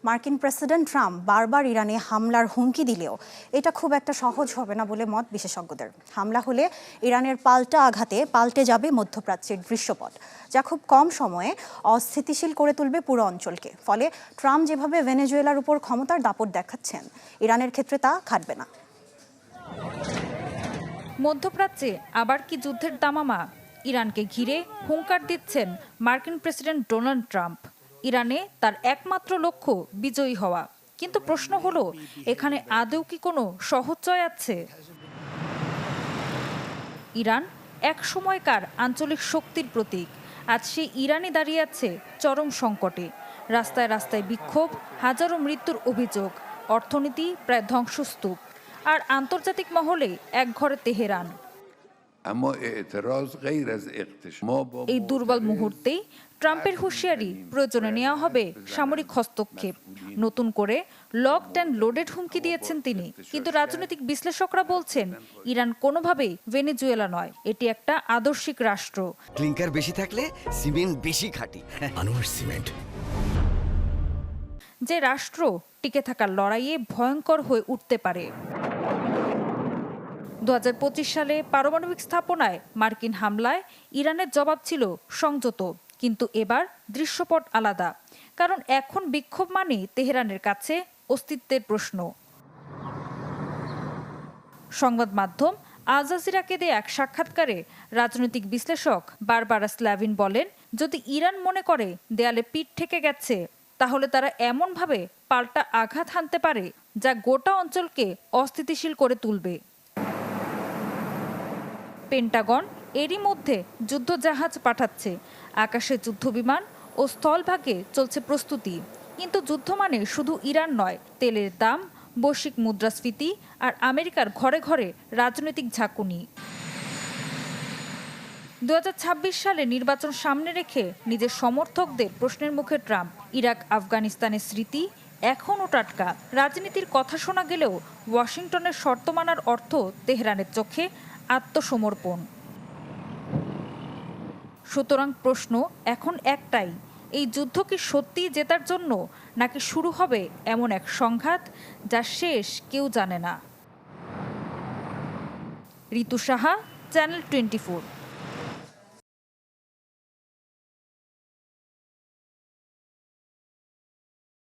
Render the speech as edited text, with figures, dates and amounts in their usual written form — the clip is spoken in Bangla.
মার্কিন প্রেসিডেন্ট ট্রাম্প বারবার ইরানে হামলার হুমকি দিলেও এটা খুব একটা সহজ হবে না বলে মত বিশেষজ্ঞদের। হামলা হলে ইরানের পাল্টা আঘাতে পাল্টে যাবে মধ্যপ্রাচ্যের দৃশ্যপট, যা খুব কম সময়ে অস্থিতিশীল করে তুলবে পুরো অঞ্চলকে। ফলে ট্রাম্প যেভাবে ভেনেজুয়েলার উপর ক্ষমতার দাপট দেখাচ্ছেন, ইরানের ক্ষেত্রে তা খাটবে না। মধ্যপ্রাচ্যে আবার কি যুদ্ধের দামামা? ইরানকে ঘিরে হুঙ্কার দিচ্ছেন মার্কিন প্রেসিডেন্ট ডোনাল্ড ট্রাম্প। ইরানে তার একমাত্র লক্ষ্য বিজয়ী হওয়া। কিন্তু প্রশ্ন হলো, এখানে আদৌ কি কোনো সহজ জয় আছে? ইরান এক সময়কার আঞ্চলিক শক্তির প্রতীক। আজ সেই ইরানই দাঁড়িয়ে আছে চরম সংকটে। রাস্তায় রাস্তায় বিক্ষোভ, হাজারো মৃত্যুর অভিযোগ, অর্থনীতি প্রায় ধ্বংসস্তূপ। আর আন্তর্জাতিক মহলে একঘরে তেহরান। এই দুর্বল মুহূর্তেই ট্রাম্পের হুঁশিয়ারি, প্রয়োজনে নেওয়া হবে সামরিক হস্তক্ষেপ। নতুন করে লকড অ্যান্ড লোডেড হুমকি দিয়েছেন তিনি। কিন্তু রাজনৈতিক বিশ্লেষকরা বলছেন, ইরান কোনোভাবেই ভেনেজুয়েলা নয়, এটি একটা আদর্শিক রাষ্ট্র। ক্লিংকার বেশি থাকলে সিমেন্ট বেশি খাঁটি। আনোয়ার সিমেন্ট, যে রাষ্ট্র টিকে থাকার লড়াইয়ে ভয়ঙ্কর হয়ে উঠতে পারে। 2025 সালে পারমাণবিক স্থাপনায় মার্কিন হামলায় ইরানের জবাব ছিল সংযত, কিন্তু এবার দৃশ্যপট আলাদা। কারণ এখন বিক্ষোভ মানে তেহরানের কাছে অস্তিত্বের প্রশ্ন। সংবাদ মাধ্যম আল জাজিরাকে দেয়া এক সাক্ষাৎকারে রাজনৈতিক বিশ্লেষক বারবারা স্ল্যাভিন বলেন, যদি ইরান মনে করে দেয়ালে পিঠ ঠেকে গেছে, তাহলে তারা এমনভাবে পাল্টা আঘাত হানতে পারে যা গোটা অঞ্চলকে অস্থিতিশীল করে তুলবে। পেন্টাগন এরই মধ্যে যুদ্ধজাহাজ পাঠাচ্ছে, আকাশে যুদ্ধবিমান ও স্থলভাগে চলছে প্রস্তুতি। কিন্তু যুদ্ধ মানে শুধু ইরান নয়, তেলের দাম, বৈশ্বিক মুদ্রাস্ফীতি আর আমেরিকার ঘরে ঘরে রাজনৈতিক ঝাঁকুনি। 2026 সালে নির্বাচন সামনে রেখে নিজের সমর্থকদের প্রশ্নের মুখে ট্রাম্প। ইরাক আফগানিস্তানের স্মৃতি এখনও টাটকা। রাজনীতির কথা শোনা গেলেও ওয়াশিংটনের শর্ত মানার অর্থ তেহরানের চোখে আত্মসমর্পণ। সুতরাং প্রশ্ন এখন একটাই, এই যুদ্ধ কি সত্যিই জেতার জন্য, নাকি শুরু হবে এমন এক সংঘাত যার শেষ কেউ জানে না? ঋতু সাহা, চ্যানেল 24।